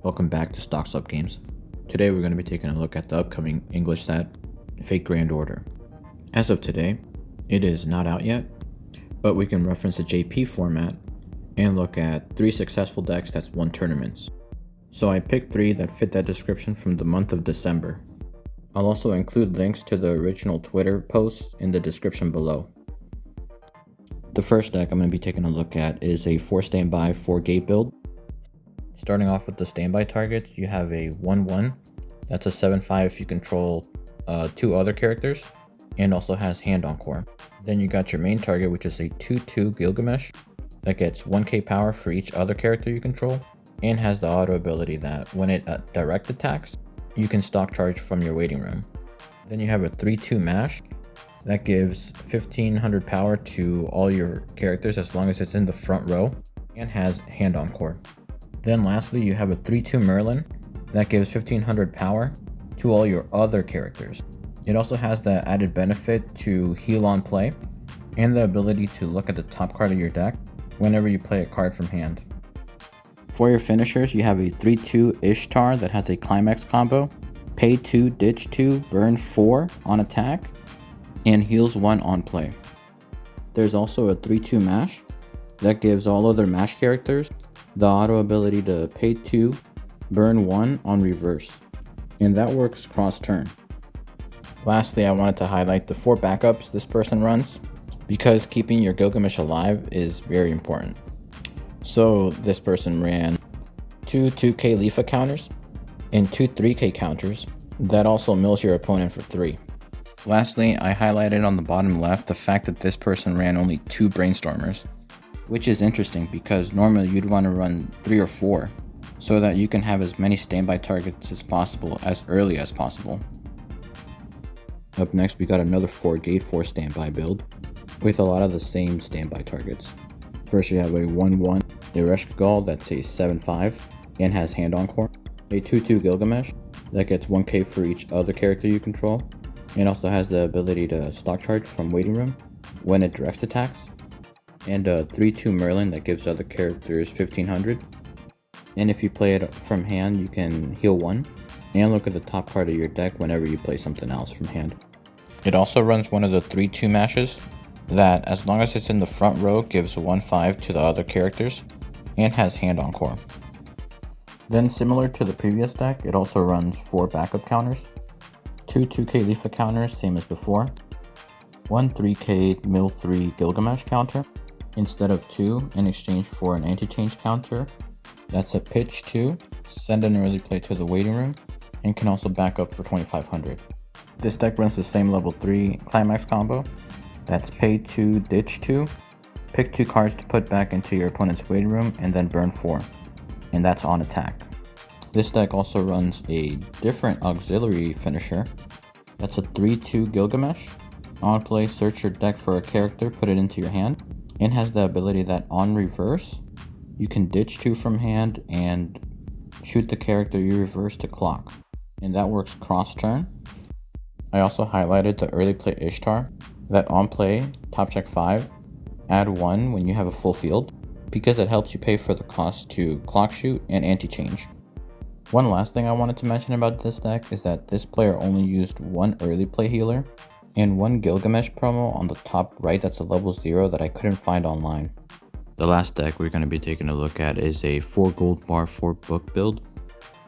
Welcome back to Stocks Up Games. Today we're going to be taking a look at the upcoming English set, Fate Grand Order. As of today, it is not out yet, but we can reference the JP format and look at 3 successful decks that's won tournaments. So I picked 3 that fit that description from the month of December. I'll also include links to the original Twitter posts in the description below. The first deck I'm going to be taking a look at is a 4 standby, 4 gate build. Starting off with the standby targets, you have a 1/1. That's a 7/5 if you control 2 other characters, and also has Hand Encore. Then you got your main target, which is a 2/2 Gilgamesh that gets 1k power for each other character you control, and has the auto ability that when it direct attacks, you can stock charge from your waiting room. Then you have a 3/2 Mash that gives 1500 power to all your characters as long as it's in the front row, and has Hand Encore. Then lastly, you have a 3/2 Merlin that gives 1500 power to all your other characters. It also has the added benefit to heal on play, and the ability to look at the top card of your deck whenever you play a card from hand. For your finishers, you have a 3/2 Ishtar that has a climax combo, pay 2, ditch 2, burn 4 on attack, and heals 1 on play. There's also a 3/2 Mash that gives all other Mash characters the auto ability to pay 2, burn 1 on reverse, and that works cross turn. Lastly, I wanted to highlight the 4 backups this person runs, because keeping your Gilgamesh alive is very important. So this person ran 2 2k Leafa counters and 2 3k counters that also mills your opponent for 3. Lastly, I highlighted on the bottom left the fact that this person ran only 2 Brainstormers, which is interesting because normally you'd want to run 3 or 4 so that you can have as many standby targets as possible as early as possible. Up next, we got another 4 gate 4 standby build with a lot of the same standby targets. First, you have a 1/1 Ereshkigal that's a 7/5 and has Hand Encore, a 2/2 Gilgamesh that gets 1k for each other character you control, and also has the ability to stock charge from waiting room when it directs attacks, and a 3/2 Merlin that gives other characters 1500, and if you play it from hand you can heal 1 and look at the top card of your deck whenever you play something else from hand. It also runs one of the 3/2 Mashes that, as long as it's in the front row, gives 1/5 to the other characters and has Hand Encore. Then, similar to the previous deck, it also runs 4 backup counters, 2 2k Leafa counters, same as before, 1 3k Mill 3 Gilgamesh counter instead of 2 in exchange for an anti-change counter that's a pitch 2, send an early play to the waiting room, and can also back up for 2500. This deck runs the same level 3 climax combo that's pay 2, ditch 2, pick 2 cards to put back into your opponent's waiting room, and then burn 4, and that's on attack. This deck also runs a different auxiliary finisher that's a 3/2 Gilgamesh. On play, search your deck for a character, put it into your hand, and has the ability that on reverse, you can ditch 2 from hand and shoot the character you reverse to clock, and that works cross turn. I also highlighted the early play Ishtar that on play, top check 5, add 1 when you have a full field, because it helps you pay for the cost to clock shoot and anti-change. One last thing I wanted to mention about this deck is that this player only used 1 early play healer and 1 Gilgamesh promo on the top right that's a level 0 that I couldn't find online. The last deck we're going to be taking a look at is a 4 gold bar 4 book build.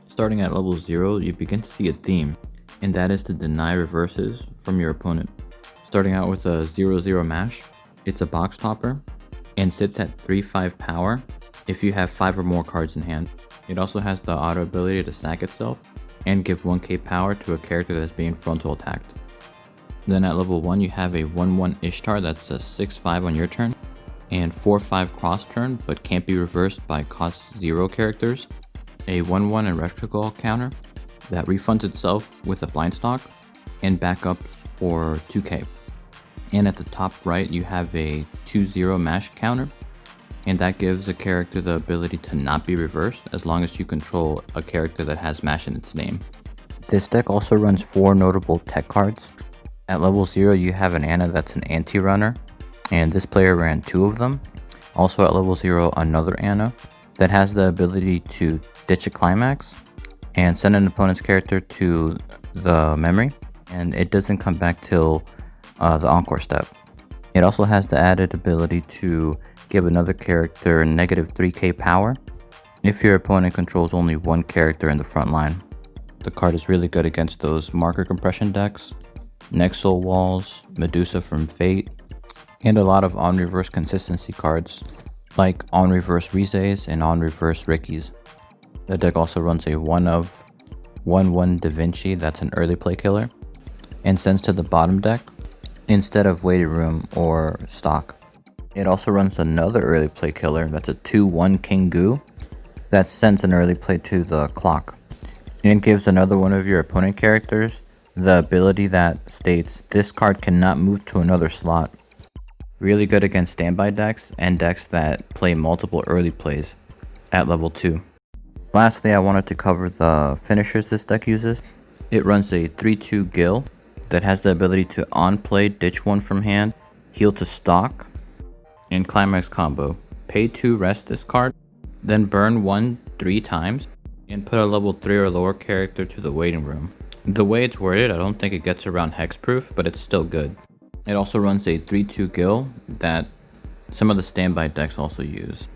Starting at level 0, you begin to see a theme, and that is to deny reverses from your opponent. Starting out with a 0/0 Mash, it's a box topper and sits at 3/5 power if you have 5 or more cards in hand. It also has the auto ability to sack itself and give 1k power to a character that's being frontal attacked. Then at level 1 you have a 1/1 Ishtar that's a 6/5 on your turn, and 4/5 cross turn but can't be reversed by cost 0 characters, a 1/1 Ereshkigal counter that refunds itself with a blind stock and backups for 2k. And at the top right you have a 2/0 Mash counter, and that gives a character the ability to not be reversed as long as you control a character that has Mash in its name. This deck also runs 4 notable tech cards. At level 0 you have an Anna that's an anti-runner, and this player ran 2 of them. Also at level 0 another Anna that has the ability to ditch a climax, and send an opponent's character to the memory, and it doesn't come back till the encore step. It also has the added ability to give another character negative 3k power if your opponent controls only one character in the front line. The card is really good against those marker compression decks, Nexal Walls, Medusa from Fate, and a lot of on reverse consistency cards like on reverse Rize's and on reverse Ricky's. The deck also runs a 1/1 Da Vinci that's an early play killer, and sends to the bottom deck instead of waiting room or stock. It also runs another early play killer that's a 2/1 King Goo that sends an early play to the clock, and gives another one of your opponent characters the ability that states this card cannot move to another slot. Really good against standby decks and decks that play multiple early plays at level 2. Lastly, I wanted to cover the finishers this deck uses. It runs a 3/2 Gil that has the ability to on play ditch one from hand, heal to stock, and climax combo. Pay 2 rest this card, then burn 1 3 times, and put a level 3 or lower character to the waiting room. The way it's worded, I don't think it gets around hexproof, but it's still good. It also runs a 3/2 Gil that some of the standby decks also use.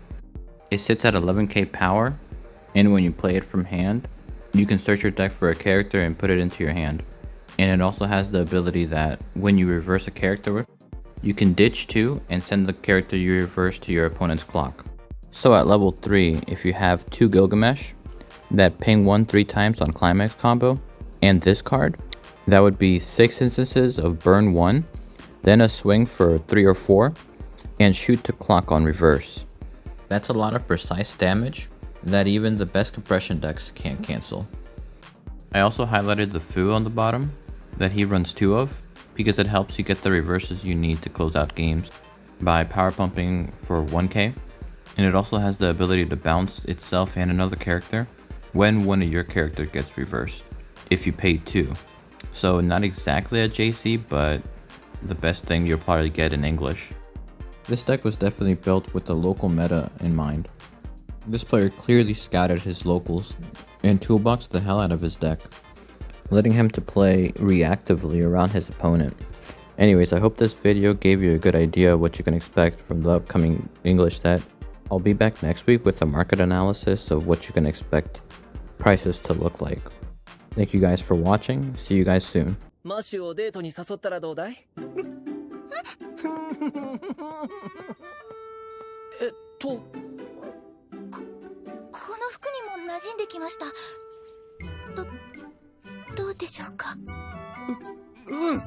It sits at 11k power, and when you play it from hand, you can search your deck for a character and put it into your hand. And it also has the ability that when you reverse a character, you can ditch 2 and send the character you reverse to your opponent's clock. So at level 3, if you have 2 Gilgamesh that ping 1 3 times on climax combo, and this card, that would be 6 instances of burn 1, then a swing for 3 or 4, and shoot to clock on reverse. That's a lot of precise damage that even the best compression decks can't cancel. I also highlighted the Fu on the bottom that he runs 2 of, because it helps you get the reverses you need to close out games by power pumping for 1k, and it also has the ability to bounce itself and another character when one of your characters gets reversed, if you pay 2. So not exactly a JC, but the best thing you'll probably get in English. This deck was definitely built with the local meta in mind. This player clearly scouted his locals and toolboxed the hell out of his deck, letting him to play reactively around his opponent. Anyways, I hope this video gave you a good idea of what you can expect from the upcoming English set. I'll be back next week with a market analysis of what you can expect prices to look like. Thank you guys for watching. See you guys soon. マシュをデートに誘ったらどうだい？この服にも馴染んできました。どうでしょうか？うん。